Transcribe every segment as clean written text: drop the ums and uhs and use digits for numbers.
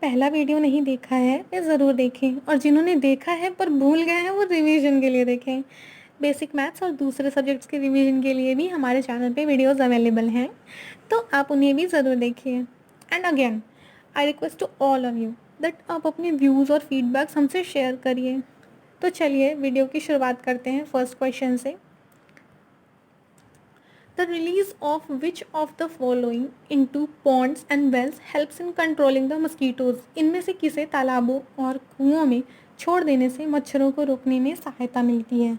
पहला वीडियो नहीं देखा है वे ज़रूर देखें, और जिन्होंने देखा है पर भूल गए हैं वो रिवीजन के लिए देखें। बेसिक मैथ्स और दूसरे सब्जेक्ट्स के रिवीजन के लिए भी हमारे चैनल पे वीडियोस अवेलेबल हैं, तो आप उन्हें भी ज़रूर देखिए। And again I request to all of you that आप अपने व्यूज़ और फीडबैक्स हमसे शेयर करिए। तो चलिए वीडियो की शुरुआत करते हैं फर्स्ट क्वेश्चन से। The release of which of the following into ponds and wells helps in controlling the mosquitoes? इनमें से किसे तालाबों और कुओं में छोड़ देने से मच्छरों को रोकने में सहायता मिलती है?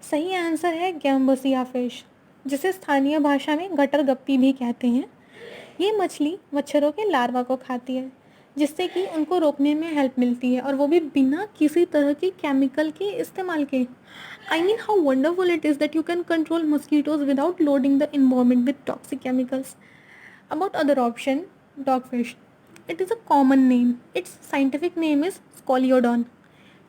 सही आंसर है गैम्बोसिया फिश, जिसे स्थानीय भाषा में गटर गप्पी भी कहते हैं। ये मछली मच्छरों के लार्वा को खाती है, जिससे कि उनको रोकने में हेल्प मिलती है, और वो भी बिना किसी तरह के केमिकल के इस्तेमाल के। I mean, how wonderful it is that you can control mosquitoes without loading the environment with toxic chemicals. About other option, dogfish. It is a common name. Its scientific name is Scoliodon.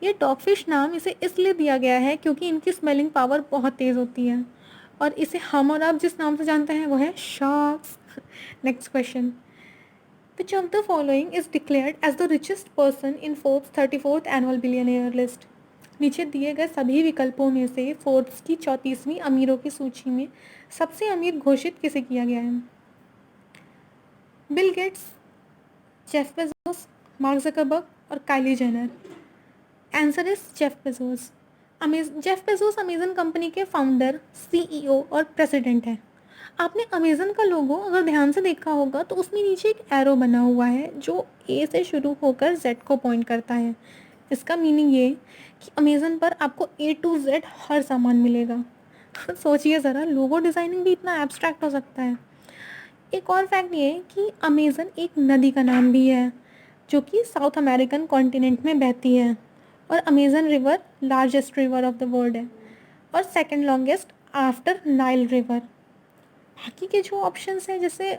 ये dogfish नाम इसे इसलिए दिया गया है क्योंकि इनकी smelling power बहुत तेज़ होती है, और इसे हम और आप जिस नाम से जानते हैं वो है sharks. Next question. Which of the following is declared as the richest person in Forbes 34th annual billionaire list? नीचे दिए गए सभी विकल्पों में से फोर्ब्स की 34वीं अमीरों की सूची में सबसे अमीर घोषित किसे किया गया है? Bill Gates, Jeff Bezos, Mark Zuckerberg और Kylie Jenner. Answer is Jeff Bezos. Jeff Bezos Amazon company के फाउंडर, सीईओ और प्रेसिडेंट हैं। आपने अमेजन का लोगो अगर ध्यान से देखा होगा तो उसमें नीचे एक एरो बना हुआ है जो ए से शुरू होकर जेड को पॉइंट करता है। इसका मीनिंग ये कि अमेजन पर आपको ए टू जेड हर सामान मिलेगा। सोचिए ज़रा, लोगो डिज़ाइनिंग भी इतना एब्स्ट्रैक्ट हो सकता है। एक और फैक्ट ये है कि अमेजन एक नदी का नाम भी है जो कि साउथ अमेरिकन कॉन्टिनेंट में बहती है, और Amazon river largest river of the world है और second longest after Nile river. बाकी के जो ऑप्शंस हैं जैसे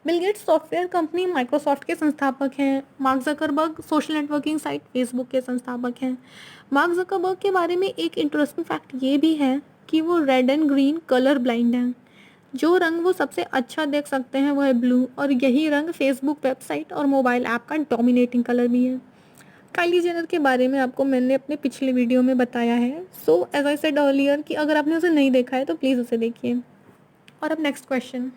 Bill Gates software company Microsoft के संस्थापक हैं। Mark Zuckerberg social networking site Facebook के संस्थापक हैं। मार्क जकरबर्ग के बारे में एक इंटरेस्टिंग फैक्ट ये भी है कि वो red and green colour blind हैं। जो रंग वो सबसे अच्छा देख सकते हैं वो है ब्लू, और यही रंग फेसबुक वेबसाइट और मोबाइल ऐप का डोमिनेटिंग कलर भी है। काइली जेनर के बारे में आपको मैंने अपने पिछले वीडियो में बताया है, so as I said earlier कि अगर आपने उसे नहीं देखा है तो प्लीज़ उसे देखिए। और अब next question.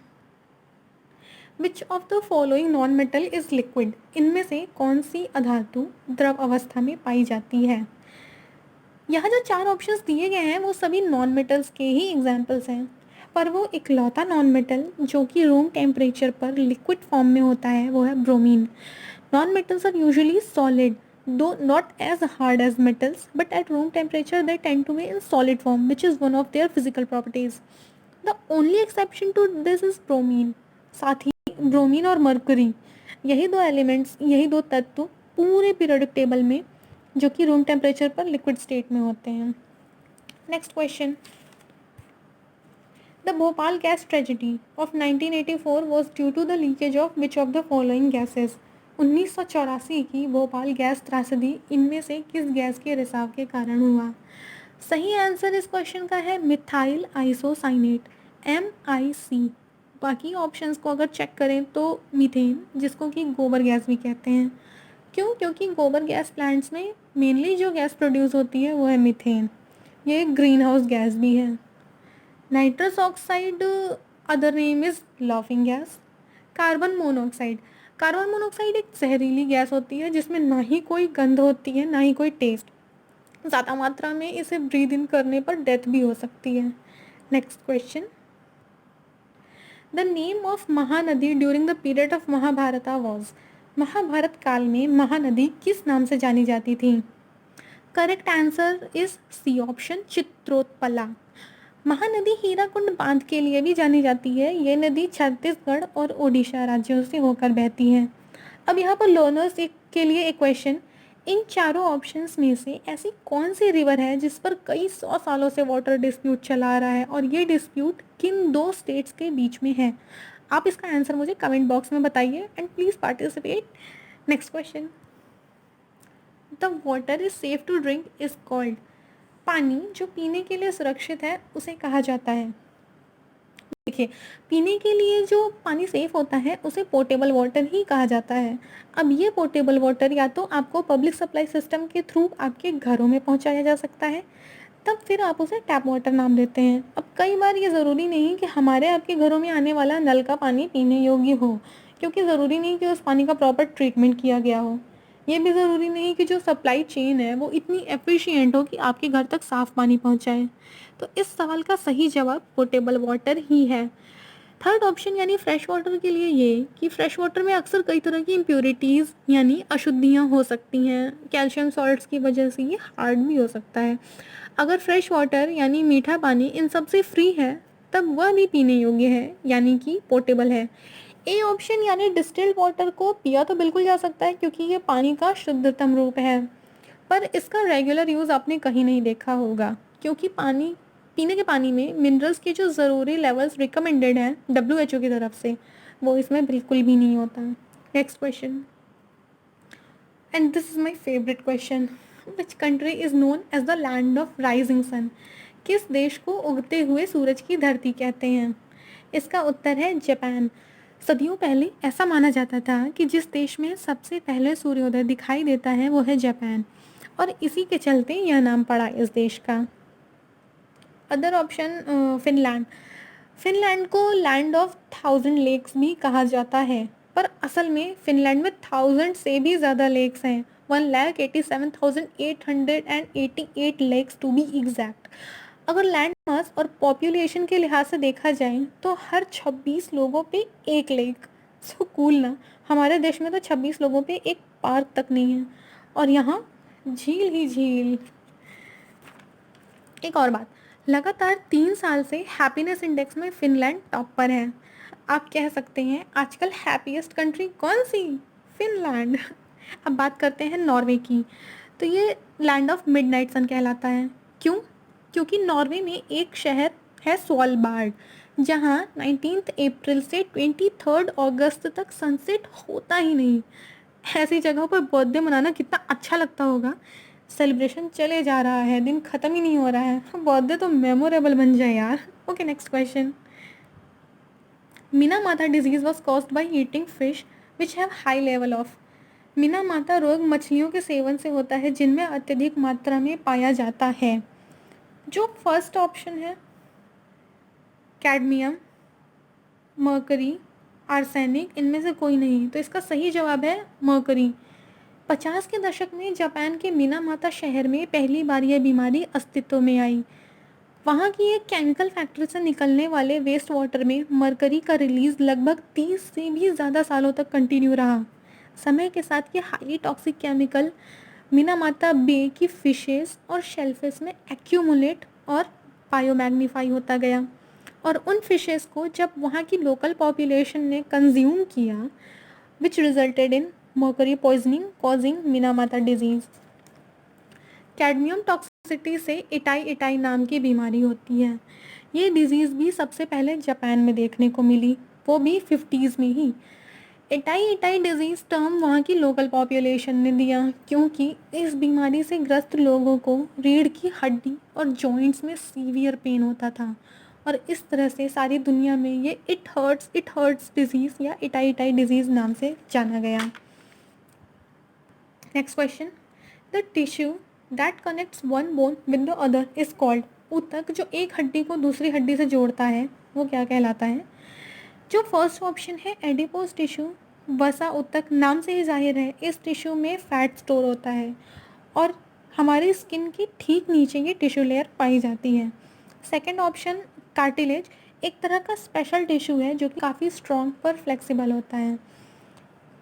Which of the following non metal is liquid? इनमें से कौन सी अधातु द्रव अवस्था में पाई जाती है? यहाँ जो चार ऑप्शंस दिए गए हैं वो सभी नॉन मेटल्स के ही एग्जाम्पल्स हैं, पर वो इकलौता नॉन मेटल जो कि रूम टेम्परेचर पर लिक्विड फॉर्म में होता है वो है bromine. Non metals are usually solid, though not as hard as metals, but at room temperature they tend to be in solid form, which is one of their physical properties. The only exception to this is bromine. साथ ही bromine और mercury, यही दो elements, यही दो तत्व पूरे periodic table में जो कि रूम टेम्परेचर पर लिक्विड स्टेट में होते हैं। Next question. The Bhopal gas tragedy of 1984 was due to the leakage of which of the following gases? 1984 की भोपाल गैस त्रासदी इनमें से किस गैस के रिसाव के कारण हुआ? सही आंसर इस क्वेश्चन का है मिथाइल आइसोसाइनेट, MIC। बाकी ऑप्शंस को अगर चेक करें तो मीथेन, जिसको कि गोबर गैस भी कहते हैं। क्यों? क्योंकि गोबर गैस प्लांट्स में मेनली जो गैस प्रोड्यूस होती है वो है मीथेन। ये एक ग्रीन हाउस गैस भी है। Nitrous oxide other name is laughing gas. Carbon monoxide, carbon monoxide एक जहरीली गैस होती है जिसमें ना ही कोई गंध होती है ना ही कोई टेस्ट। ज़्यादा मात्रा में इसे ब्रीद इन करने पर डेथ भी हो सकती है। Next question. The name of Mahanadi during the period of Mahabharata was? Mahabharata काल में महानदी किस नाम से जानी जाती थी? Correct answer is C option, Chitrotpala. Mahanadi Hirakud बांध के लिए भी जानी जाती है। ये नदी छत्तीसगढ़ और ओडिशा राज्यों से होकर बहती है। अब यहाँ पर लर्नर्स के लिए एक क्वेश्चन। इन चारों ऑप्शंस में से ऐसी कौन सी रिवर है जिस पर कई 100 सालों से वाटर डिस्प्यूट चला आ रहा है, और ये डिस्प्यूट किन दो स्टेट्स के बीच में है? आप इसका आंसर मुझे कमेंट बॉक्स में बताइए and please participate. Next question. The water is safe to drink is called? पानी जो पीने के लिए सुरक्षित है उसे कहा जाता है। देखिए, पीने के लिए जो पानी सेफ होता है उसे पोर्टेबल वाटर ही कहा जाता है। अब ये पोर्टेबल वाटर या तो आपको पब्लिक सप्लाई सिस्टम के थ्रू आपके घरों में पहुंचाया जा सकता है, तब फिर आप उसे टैप वाटर नाम देते हैं। अब कई बार ये ज़रूरी नहीं कि हमारे आपके घरों में आने वाला नल का पानी पीने योग्य हो, क्योंकि ज़रूरी नहीं कि उस पानी का प्रॉपर ट्रीटमेंट किया गया हो। ये भी ज़रूरी नहीं कि जो सप्लाई चेन है वो इतनी एफिशिएंट हो कि आपके घर तक साफ़ पानी पहुंचाए। तो इस सवाल का सही जवाब पोर्टेबल वाटर ही है। थर्ड ऑप्शन यानी फ्रेश वाटर के लिए ये कि फ्रेश वाटर में अक्सर कई तरह की इम्प्योरिटीज़ यानी अशुद्धियाँ हो सकती हैं। कैल्शियम सॉल्ट्स की वजह से ये हार्ड भी हो सकता है। अगर फ्रेश वाटर यानी मीठा पानी इन सब से फ्री है, तब वह भी पीने योग्य है, यानी कि पोर्टेबल है। ए ऑप्शन यानी डिस्टिल्ड वाटर को पिया तो बिल्कुल जा सकता है, क्योंकि ये पानी का शुद्धतम रूप है, पर इसका रेगुलर यूज़ आपने कहीं नहीं देखा होगा, क्योंकि पानी पीने के पानी में मिनरल्स के जो ज़रूरी लेवल्स रिकमेंडेड हैं WHO की तरफ से, वो इसमें बिल्कुल भी नहीं होता। Next question, and this is my favourite question, which country is known as the land of rising sun? किस देश को उगते हुए सूरज की धरती कहते हैं? इसका उत्तर है जापान। सदियों पहले ऐसा माना जाता था कि जिस देश में सबसे पहले सूर्योदय दिखाई देता है वो है जापान, और इसी के चलते यह नाम पड़ा इस देश का। Other option, Finland. फिनलैंड को लैंड ऑफ 1000 लेक्स भी कहा जाता है, पर असल में फिनलैंड में 1000 से भी ज़्यादा लेक्स हैं। 1,87,888 लेक्स टू बी एग्जैक्ट। अगर लैंड मास और पॉपुलेशन के लिहाज से देखा जाए तो हर 26 लोगों पे एक लेक। सो कूल ना। हमारे देश में तो 26 लोगों पे एक पार्क तक नहीं है, और यहाँ झील ही झील। एक और बात, लगातार 3 साल से हैप्पीनेस इंडेक्स में फिनलैंड टॉप पर है। आप कह सकते हैं आजकल हैप्पीएस्ट कंट्री कौन सी? फिनलैंड। अब बात करते हैं नॉर्वे की। तो ये लैंड ऑफ मिडनाइट सन कहलाता है। क्यों? क्योंकि नॉर्वे में एक शहर है स्वालबार्ड, जहाँ 19 अप्रैल से 23 अगस्त तक सनसेट होता ही नहीं। ऐसी जगहों पर बर्थडे मनाना कितना अच्छा लगता होगा। सेलिब्रेशन चले जा रहा है, दिन ख़त्म ही नहीं हो रहा है, बर्थडे तो मेमोरेबल बन जाए यार। Okay, next question. Minamata disease was caused by eating fish which have high level of. Minamata रोग मछलियों के सेवन से होता है जिनमें अत्यधिक मात्रा में पाया जाता है। जो फर्स्ट ऑप्शन है, कैडमियम, मर्करी, आर्सेनिक, इनमें से कोई नहीं, तो इसका सही जवाब है मर्करी। 50 के दशक में जापान के मीनामाता शहर में पहली बार यह बीमारी अस्तित्व में आई। वहाँ की एक केमिकल फैक्ट्री से निकलने वाले वेस्ट वाटर में मरकरी का रिलीज लगभग 30 से भी ज़्यादा सालों तक कंटिन्यू रहा। समय के साथ ये हाईली टॉक्सिक केमिकल मीनामाता बे की फिशेस और शेलफिश में एक्यूमुलेट और बायोमैग्नीफाई होता गया, और उन फिशेस को जब वहाँ की लोकल पॉपुलेशन ने कंज्यूम किया, which resulted in mercury poisoning causing Minamata disease. Cadmium toxicity से इटाई इटाई नाम की बीमारी होती है। ये डिजीज़ भी सबसे पहले जापान में देखने को मिली, वो भी 50s में ही। इटाई इटाई डिजीज़ टर्म वहाँ की लोकल पॉपुलेशन ने दिया, क्योंकि इस बीमारी से ग्रस्त लोगों को रीढ़ की हड्डी और जॉइंट्स में सीवियर पेन होता था, और इस तरह से सारी दुनिया में ये इट हर्ट्स डिजीज़ या इटाई इटाई डिजीज़ नाम से जाना गया। Next question, the tissue that connects one bone with the other is called. ऊतक जो एक हड्डी को दूसरी हड्डी से जोड़ता है वो क्या कहलाता है? जो फर्स्ट ऑप्शन है एडिपोज टिश्यू, वसा ऊतक, नाम से ही जाहिर है इस टिश्यू में फैट स्टोर होता है, और हमारी स्किन के ठीक नीचे ये टिश्यू लेयर पाई जाती है। सेकेंड ऑप्शन कार्टिलेज, एक तरह का स्पेशल टिश्यू है जो कि काफ़ी स्ट्रॉन्ग पर फ्लेक्सिबल होता है।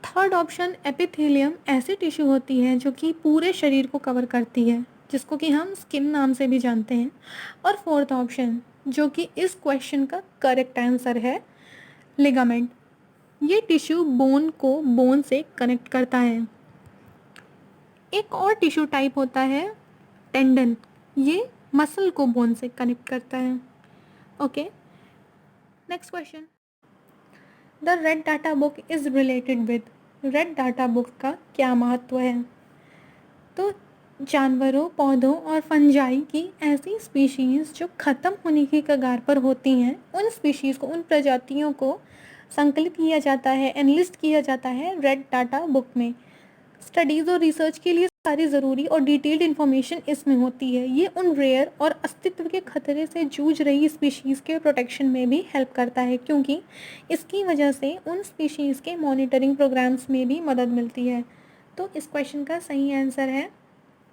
थर्ड ऑप्शन एपिथेलियम, ऐसी टिश्यू होती है जो कि पूरे शरीर को कवर करती है, जिसको कि हम स्किन नाम से भी जानते हैं। और फोर्थ ऑप्शन, जो कि इस क्वेश्चन का करेक्ट आंसर है, लिगामेंट। ये टिश्यू बोन को बोन से कनेक्ट करता है। एक और टिश्यू टाइप होता है टेंडन, ये मसल को बोन से कनेक्ट करता है। Okay, next question, the red data book is related with. Red data book का क्या महत्व है? तो जानवरों, पौधों और फंजाई की ऐसी स्पीशीज़ जो ख़त्म होने की कगार पर होती हैं, उन स्पीशीज़ को, उन प्रजातियों को संकलित किया जाता है, एनलिस्ट किया जाता है रेड डाटा बुक में। स्टडीज़ और रिसर्च के लिए सारी ज़रूरी और डिटेल्ड इन्फॉर्मेशन इसमें होती है। ये उन रेयर और अस्तित्व के खतरे से जूझ रही स्पीशीज़ के प्रोटेक्शन में भी हेल्प करता है, क्योंकि इसकी वजह से उन स्पीशीज़ के मॉनिटरिंग प्रोग्राम्स में भी मदद मिलती है। तो इस क्वेश्चन का सही आंसर है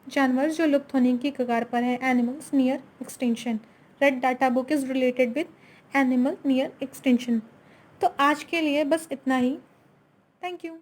जानवर जो लुप्त होने की कगार पर है, animals near extinction. Red data book is related with animal near extinction. तो आज के लिए बस इतना ही। Thank you.